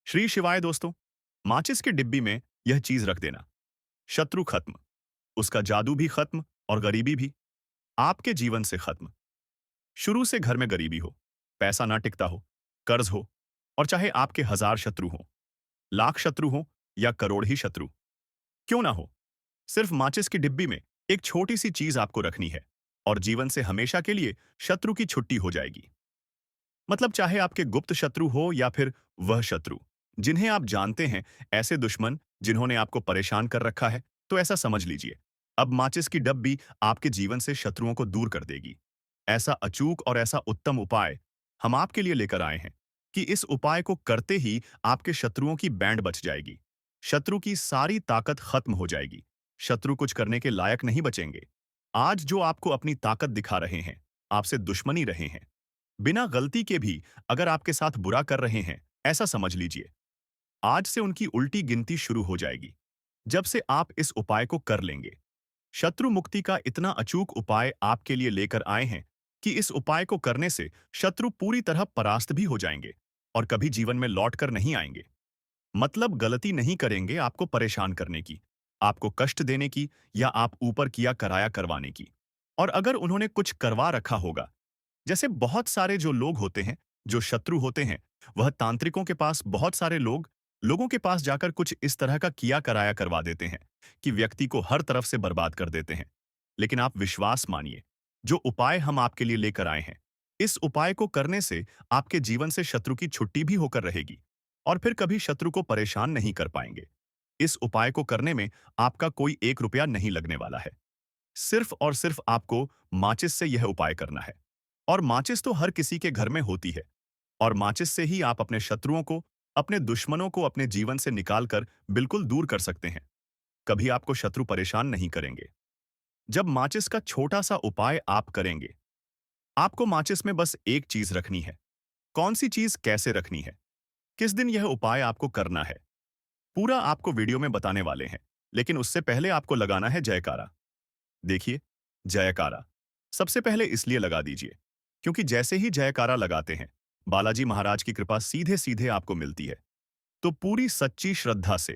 श्री शिवाय दोस्तों। माचिस की डिब्बी में यह चीज रख देना। शत्रु खत्म, उसका जादू भी खत्म और गरीबी भी आपके जीवन से खत्म। शुरू से घर में गरीबी हो, पैसा ना टिकता हो, कर्ज हो, और चाहे आपके 1000 शत्रु हो, लाख शत्रु हो या करोड़ ही शत्रु क्यों ना हो, सिर्फ माचिस की डिब्बी में एक छोटी सी चीज आपको रखनी है और जीवन से हमेशा के लिए शत्रु की छुट्टी हो जाएगी। मतलब चाहे आपके गुप्त शत्रु हो या फिर वह शत्रु जिन्हें आप जानते हैं, ऐसे दुश्मन जिन्होंने आपको परेशान कर रखा है, तो ऐसा समझ लीजिए, अब माचिस की डब्बी आपके जीवन से शत्रुओं को दूर कर देगी। ऐसा अचूक और ऐसा उत्तम उपाय हम आपके लिए लेकर आए हैं कि इस उपाय को करते ही आपके शत्रुओं की बैंड बच जाएगी। शत्रु की सारी ताकत खत्म हो जाएगी। शत्रु कुछ करने के लायक नहीं बचेंगे। आज जो आपको अपनी ताकत दिखा रहे हैं, आपसे दुश्मनी रहे हैं, बिना गलती के भी अगर आपके साथ बुरा कर रहे हैं, ऐसा समझ लीजिए, आज से उनकी उल्टी गिनती शुरू हो जाएगी जब से आप इस उपाय को कर लेंगे। शत्रु मुक्ति का इतना अचूक उपाय आपके लिए लेकर आए हैं कि इस उपाय को करने से शत्रु पूरी तरह परास्त भी हो जाएंगे और कभी जीवन में लौट कर नहीं आएंगे। मतलब गलती नहीं करेंगे आपको परेशान करने की, आपको कष्ट देने की या आप ऊपर किया कराया करवाने की। और अगर उन्होंने कुछ करवा रखा होगा, जैसे बहुत सारे जो लोग होते हैं, जो शत्रु होते हैं, वह तांत्रिकों के पास बहुत सारे लोगों के पास जाकर कुछ इस तरह का किया कराया करवा देते हैं कि व्यक्ति को हर तरफ से बर्बाद कर देते हैं। लेकिन आप विश्वास मानिए, जो उपाय हम आपके लिए लेकर आए हैं, इस उपाय को करने से आपके जीवन से शत्रु की छुट्टी भी होकर रहेगी और फिर कभी शत्रु को परेशान नहीं कर पाएंगे। इस उपाय को करने में आपका कोई 1 रुपया नहीं लगने वाला है। सिर्फ और सिर्फ आपको माचिस से यह उपाय करना है। और माचिस तो हर किसी के घर में होती है और माचिस से ही आप अपने शत्रुओं को, अपने दुश्मनों को अपने जीवन से निकालकर बिल्कुल दूर कर सकते हैं। कभी आपको शत्रु परेशान नहीं करेंगे। जब माचिस का छोटा सा उपाय आप करेंगे, आपको माचिस में बस एक चीज रखनी है। कौन सी चीज कैसे रखनी है, किस दिन यह उपाय आपको करना है, पूरा आपको वीडियो में बताने वाले हैं। लेकिन उससे पहले आपको लगाना है जयकारा। देखिए, जयकारा सबसे पहले इसलिए लगा दीजिए क्योंकि जैसे ही जयकारा लगाते हैं, बालाजी महाराज की कृपा सीधे सीधे आपको मिलती है। तो पूरी सच्ची श्रद्धा से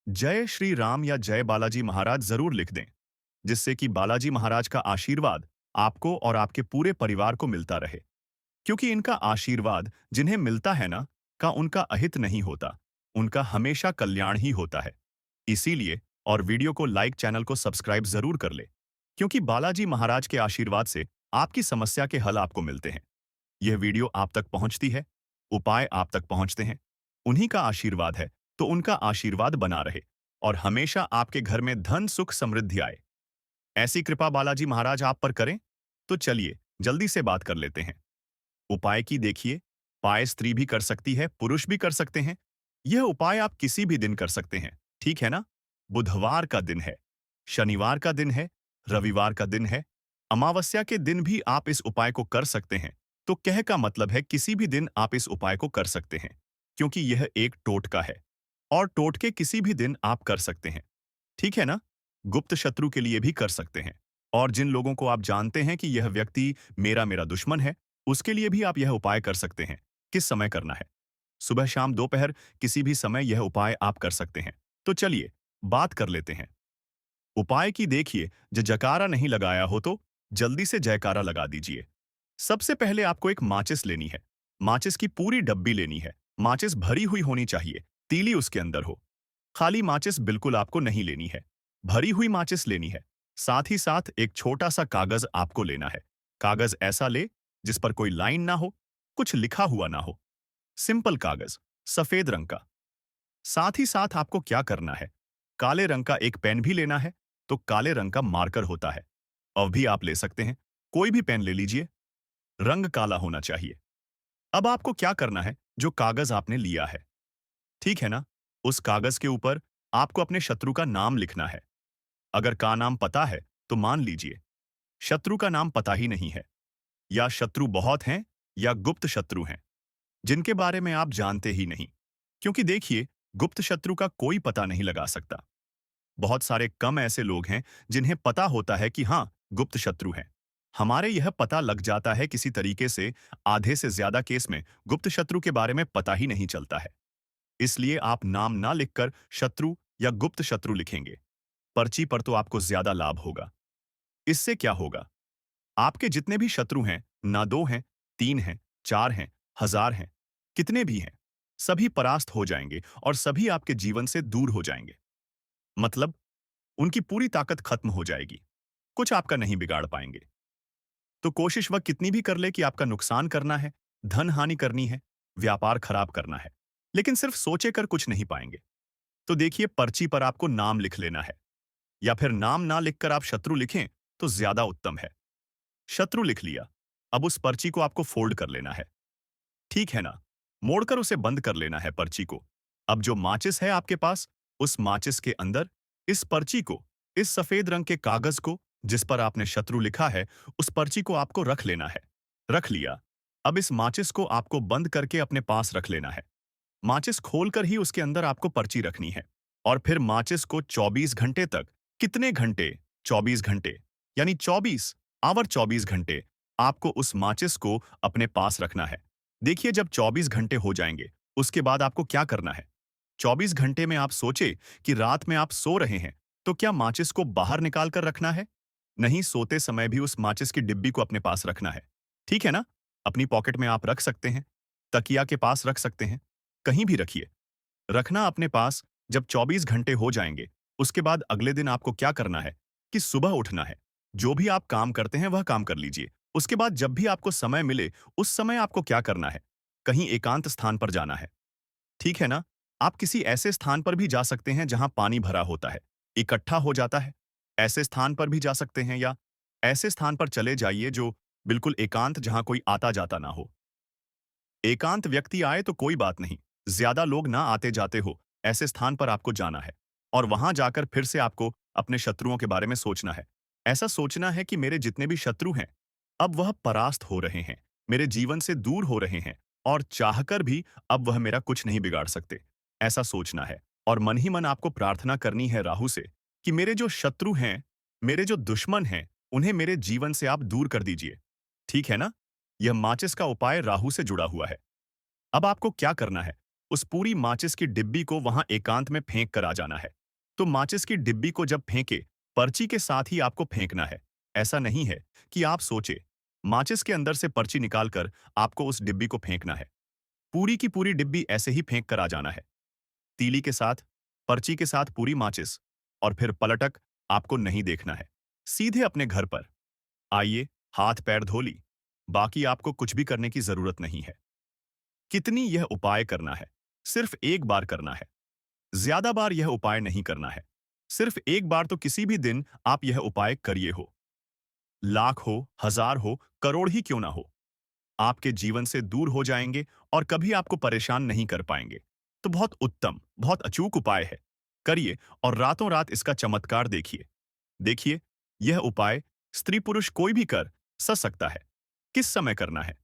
जय श्री राम या जय बालाजी महाराज जरूर लिख दें, जिससे कि बालाजी महाराज का आशीर्वाद आपको और आपके पूरे परिवार को मिलता रहे। क्योंकि इनका आशीर्वाद जिन्हें मिलता है ना, का उनका अहित नहीं होता, उनका हमेशा कल्याण ही होता है। इसीलिए और वीडियो को लाइक, चैनल को सब्सक्राइब जरूर कर ले, क्योंकि बालाजी महाराज के आशीर्वाद से आपकी समस्या के हल आपको मिलते हैं। यह वीडियो आप तक पहुंचती है, उपाय आप तक पहुंचते हैं, उन्हीं का आशीर्वाद है, तो उनका आशीर्वाद बना रहे और हमेशा आपके घर में धन सुख समृद्धि आए। ऐसी कृपा बालाजी महाराज आप पर करें। तो चलिए जल्दी से बात कर लेते हैं उपाय की। देखिए, उपाय स्त्री भी कर सकती है, पुरुष भी कर सकते हैं। यह उपाय आप किसी भी दिन कर सकते हैं, ठीक है ना? बुधवार का दिन है, शनिवार का दिन है, रविवार का दिन है, अमावस्या के दिन भी आप इस उपाय को कर सकते हैं। तो कह का मतलब है किसी भी दिन आप इस उपाय को कर सकते हैं, क्योंकि यह एक टोटका है और टोटके किसी भी दिन आप कर सकते हैं, ठीक है ना? गुप्त शत्रु के लिए भी कर सकते हैं और जिन लोगों को आप जानते हैं कि यह व्यक्ति मेरा मेरा दुश्मन है, उसके लिए भी आप यह उपाय कर सकते हैं। किस समय करना है? सुबह, शाम, दोपहर, किसी भी समय यह उपाय आप कर सकते हैं। तो चलिए बात कर लेते हैं उपाय की। देखिए, जो जयकारा नहीं लगाया हो तो जल्दी से जयकारा लगा दीजिए। सबसे पहले आपको एक माचिस लेनी है। माचिस की पूरी डब्बी लेनी है। माचिस भरी हुई होनी चाहिए, तीली उसके अंदर हो। खाली माचिस बिल्कुल आपको नहीं लेनी है, भरी हुई माचिस लेनी है। साथ ही साथ एक छोटा सा कागज आपको लेना है। कागज ऐसा ले जिस पर कोई लाइन ना हो, कुछ लिखा हुआ ना हो, सिंपल कागज, सफेद रंग का। साथ ही साथ आपको क्या करना है, काले रंग का एक पेन भी लेना है। तो काले रंग का मार्कर होता है, अब भी आप ले सकते हैं, कोई भी पेन ले लीजिए, रंग काला होना चाहिए। अब आपको क्या करना है, जो कागज आपने लिया है, ठीक है ना, उस कागज के ऊपर आपको अपने शत्रु का नाम लिखना है। अगर का नाम पता है तो मान लीजिए, शत्रु का नाम पता ही नहीं है, या शत्रु बहुत हैं या गुप्त शत्रु हैं जिनके बारे में आप जानते ही नहीं। क्योंकि देखिए, गुप्त शत्रु का कोई पता नहीं लगा सकता। बहुत सारे कम ऐसे लोग हैं जिन्हें पता होता है कि हाँ, गुप्त शत्रु हैं। हमारे यह पता लग जाता है किसी तरीके से। आधे से ज्यादा केस में गुप्त शत्रु के बारे में पता ही नहीं चलता है। इसलिए आप नाम ना लिखकर शत्रु या गुप्त शत्रु लिखेंगे पर्ची पर तो आपको ज्यादा लाभ होगा। इससे क्या होगा? आपके जितने भी शत्रु हैं, ना 2 हैं, 3 हैं, 4 हैं, 1000 हैं, कितने भी हैं, सभी परास्त हो जाएंगे और सभी आपके जीवन से दूर हो जाएंगे। मतलब उनकी पूरी ताकत खत्म हो जाएगी। कुछ आपका नहीं बिगाड़ पाएंगे। तो कोशिश वह कितनी भी कर ले कि आपका नुकसान करना है, धन हानि करनी है, व्यापार खराब करना है, लेकिन सिर्फ सोचे कर कुछ नहीं पाएंगे। तो देखिए, पर्ची पर आपको नाम लिख लेना है, या फिर नाम ना लिखकर आप शत्रु लिखें तो ज्यादा उत्तम है। शत्रु लिख लिया, अब उस पर्ची को आपको फोल्ड कर लेना है। ठीक है ना? मोड़कर उसे बंद कर लेना है पर्ची को। अब जो माचिस है आपके पास, उस माचिस के अंदर इस पर्ची को, इस सफेद रंग के कागज को जिस पर आपने शत्रु लिखा है, उस पर्ची को आपको रख लेना है। रख लिया। अब इस माचिस को आपको बंद करके अपने पास रख लेना है। माचिस खोलकर ही उसके अंदर आपको पर्ची रखनी है। और फिर माचिस को 24 घंटे तक, कितने घंटे? 24 घंटे, यानी 24 आवर 24 घंटे आपको उस माचिस को अपने पास रखना है। देखिए, जब 24 घंटे हो जाएंगे, उसके बाद आपको क्या करना है? 24 घंटे में आप सोचे कि रात में आप सो रहे हैं, तो क्या माचिस को बाहर निकाल कर रखना है? नहीं, सोते समय भी उस माचिस की डिब्बी को अपने पास रखना है। ठीक है ना? अपनी पॉकेट में आप रख सकते हैं, तकिया के पास रख सकते हैं, कहीं भी रखिए। रखना अपने पास। जब 24 घंटे हो जाएंगे, उसके बाद अगले दिन आपको क्या करना है कि सुबह उठना है। जो भी आप काम करते हैं वह काम कर लीजिए। उसके बाद जब भी आपको समय मिले, उस समय आपको क्या करना है? कहीं एकांत स्थान पर जाना है। ठीक है ना? आप किसी ऐसे स्थान पर भी जा सकते हैं जहां पानी भरा होता है, इकट्ठा हो जाता है। ऐसे स्थान पर भी जा सकते हैं, या ऐसे स्थान पर चले जाइए जो बिल्कुल एकांत, जहां कोई आता जाता ना हो। एकांत व्यक्ति आए तो कोई बात नहीं, ज्यादा लोग ना आते जाते हो, ऐसे स्थान पर आपको जाना है। और वहां जाकर फिर से आपको अपने शत्रुओं के बारे में सोचना है। ऐसा सोचना है कि मेरे जितने भी शत्रु हैं, अब वह परास्त हो रहे हैं, मेरे जीवन से दूर हो रहे हैं, और चाहकर भी अब वह मेरा कुछ नहीं बिगाड़ सकते। ऐसा सोचना है। और मन ही मन आपको प्रार्थना करनी है राहु से कि मेरे जो शत्रु हैं, मेरे जो दुश्मन हैं, उन्हें मेरे जीवन से आप दूर कर दीजिए। ठीक है ना? यह माचिस का उपाय राहु से जुड़ा हुआ है। अब आपको क्या करना है? उस पूरी माचिस की डिब्बी को वहां एकांत में फेंक कर आ जाना है। तो माचिस की डिब्बी को जब फेंके, पर्ची के साथ ही आपको फेंकना है। ऐसा नहीं है कि आप सोचे, माचिस के अंदर से पर्ची निकालकर आपको उस डिब्बी को फेंकना है। पूरी की पूरी डिब्बी ऐसे ही फेंक कर आ जाना है। तीली के साथ, पर्ची के साथ पूरी माचिस। और फिर पलटक आपको नहीं देखना है। सीधे अपने घर पर आइए, हाथ पैर धो ली। बाकी आपको कुछ भी करने की जरूरत नहीं है। कितनी यह उपाय करना है? सिर्फ एक बार करना है। ज्यादा बार यह उपाय नहीं करना है। सिर्फ एक बार तो किसी भी दिन आप यह उपाय करिए हो। लाख हो, 1000 हो, करोड़ ही क्यों ना हो, आपके जीवन से दूर हो जाएंगे और कभी आपको परेशान नहीं कर पाएंगे। तो बहुत उत्तम, बहुत अचूक उपाय है। करिए और रातों रात इसका चमत्कार देखिए। देखिए, यह उपाय स्त्री पुरुष कोई भी कर सकता है। किस समय करना है?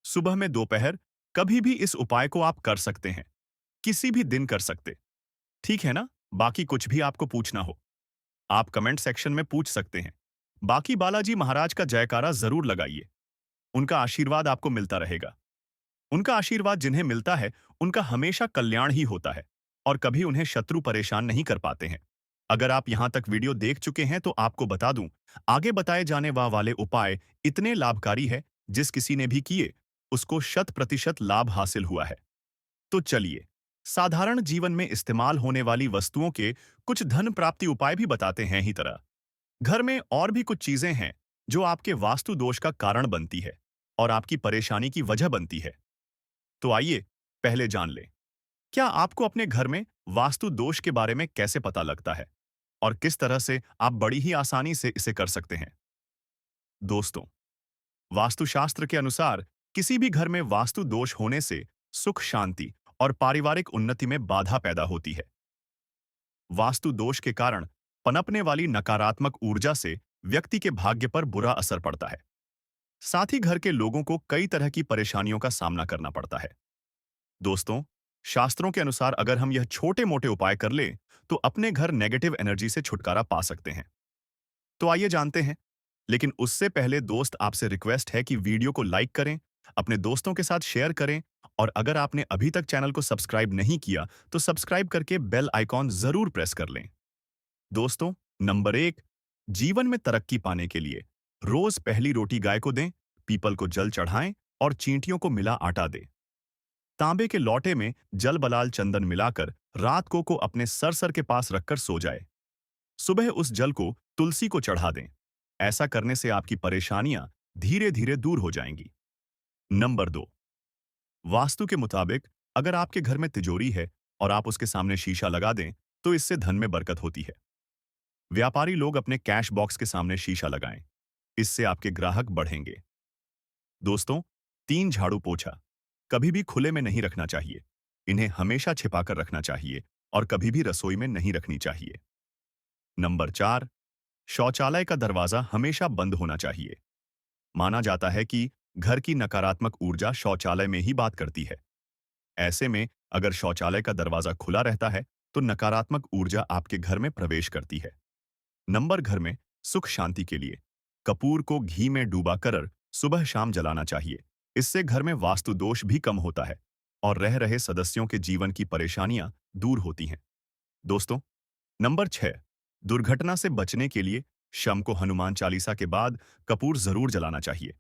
सुबह में, दोपहर, कभी भी इस उपाय को आप कर सकते हैं। किसी भी दिन कर सकते। ठीक है ना? बाकी कुछ भी आपको पूछना हो, आप कमेंट सेक्शन में पूछ सकते हैं। बाकी बालाजी महाराज का जयकारा जरूर लगाइए। उनका आशीर्वाद आपको मिलता रहेगा। उनका आशीर्वाद जिन्हें मिलता है, उनका हमेशा कल्याण ही होता है, और कभी उन्हें शत्रु परेशान नहीं कर पाते हैं। अगर आप यहां तक वीडियो देख चुके हैं तो आपको बता दूं, आगे बताए जाने वाले उपाय इतने लाभकारी है, जिस किसी ने भी किए, उसको 100% लाभ हासिल हुआ है। तो चलिए, साधारण जीवन में इस्तेमाल होने वाली वस्तुओं के कुछ धन प्राप्ति उपाय भी बताते हैं ही तरह। घर में और भी कुछ चीजें हैं जो आपके वास्तु दोष का कारण बनती है और आपकी परेशानी की वजह बनती है। तो आइए पहले जान लें, क्या आपको अपने घर में वास्तु दोष के बारे में कैसे पता लगता है और किस तरह से आप बड़ी ही आसानी से इसे कर सकते हैं। दोस्तों, वास्तुशास्त्र के अनुसार किसी भी घर में वास्तु दोष होने से सुख शांति और पारिवारिक उन्नति में बाधा पैदा होती है। वास्तु दोष के कारण पनपने वाली नकारात्मक ऊर्जा से व्यक्ति के भाग्य पर बुरा असर पड़ता है। साथ ही घर के लोगों को कई तरह की परेशानियों का सामना करना पड़ता है। दोस्तों, शास्त्रों के अनुसार अगर हम यह छोटे मोटे उपाय कर लें, तो अपने घर नेगेटिव एनर्जी से छुटकारा पा सकते हैं। तो आइए जानते हैं, लेकिन उससे पहले दोस्त आपसे रिक्वेस्ट है कि वीडियो को लाइक करें, अपने दोस्तों के साथ शेयर करें और अगर आपने अभी तक चैनल को सब्सक्राइब नहीं किया तो सब्सक्राइब करके बेल आइकॉन जरूर प्रेस कर लें। दोस्तों, नंबर 1, जीवन में तरक्की पाने के लिए रोज पहली रोटी गाय को दें, पीपल को जल चढ़ाएं और चींटियों को मिला आटा दें। तांबे के लौटे में जल बलाल चंदन मिलाकर रात को अपने सर के पास रखकर सो जाए। सुबह उस जल को तुलसी को चढ़ा दें। ऐसा करने से आपकी परेशानियां धीरे धीरे दूर हो जाएंगी। नंबर 2, वास्तु के मुताबिक अगर आपके घर में तिजोरी है और आप उसके सामने शीशा लगा दें तो इससे धन में बरकत होती है। व्यापारी लोग अपने कैश बॉक्स के सामने शीशा लगाएं, इससे आपके ग्राहक बढ़ेंगे। दोस्तों, 3, झाड़ू पोछा कभी भी खुले में नहीं रखना चाहिए। इन्हें हमेशा छिपाकर रखना चाहिए और कभी भी रसोई में नहीं रखनी चाहिए। नंबर 4, शौचालय का दरवाजा हमेशा बंद होना चाहिए। माना जाता है कि घर की नकारात्मक ऊर्जा शौचालय में ही बात करती है। ऐसे में अगर शौचालय का दरवाजा खुला रहता है तो नकारात्मक ऊर्जा आपके घर में प्रवेश करती है। नंबर घर में सुख शांति के लिए कपूर को घी में डूबा कर सुबह शाम जलाना चाहिए। इससे घर में वास्तु दोष भी कम होता है और रह रहे सदस्यों के जीवन की परेशानियां दूर होती हैं। दोस्तों, नंबर 6, दुर्घटना से बचने के लिए शाम को हनुमान चालीसा के बाद कपूर जरूर जलाना चाहिए।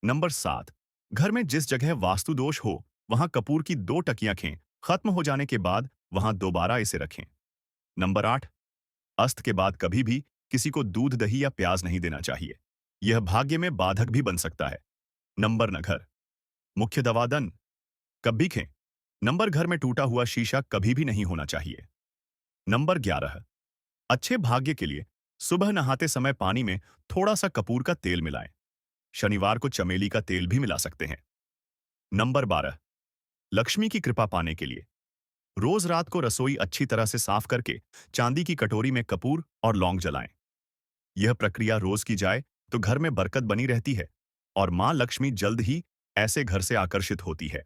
नंबर 7, घर में जिस जगह वास्तु दोष हो वहां कपूर की 2 टकियां खें, खत्म हो जाने के बाद वहां दोबारा इसे रखें। नंबर 8, अस्त के बाद कभी भी किसी को दूध दही या प्याज नहीं देना चाहिए। यह भाग्य में बाधक भी बन सकता है। नंबर 9, घर मुख्य दवादन कभी खें। नंबर घर में टूटा हुआ शीशा कभी भी नहीं होना चाहिए। नंबर 11, अच्छे भाग्य के लिए सुबह नहाते समय पानी में थोड़ा सा कपूर का तेल मिलाएं। शनिवार को चमेली का तेल भी मिला सकते हैं। नंबर 12, लक्ष्मी की कृपा पाने के लिए रोज रात को रसोई अच्छी तरह से साफ करके चांदी की कटोरी में कपूर और लौंग जलाएं। यह प्रक्रिया रोज की जाए तो घर में बरकत बनी रहती है और मां लक्ष्मी जल्द ही ऐसे घर से आकर्षित होती है।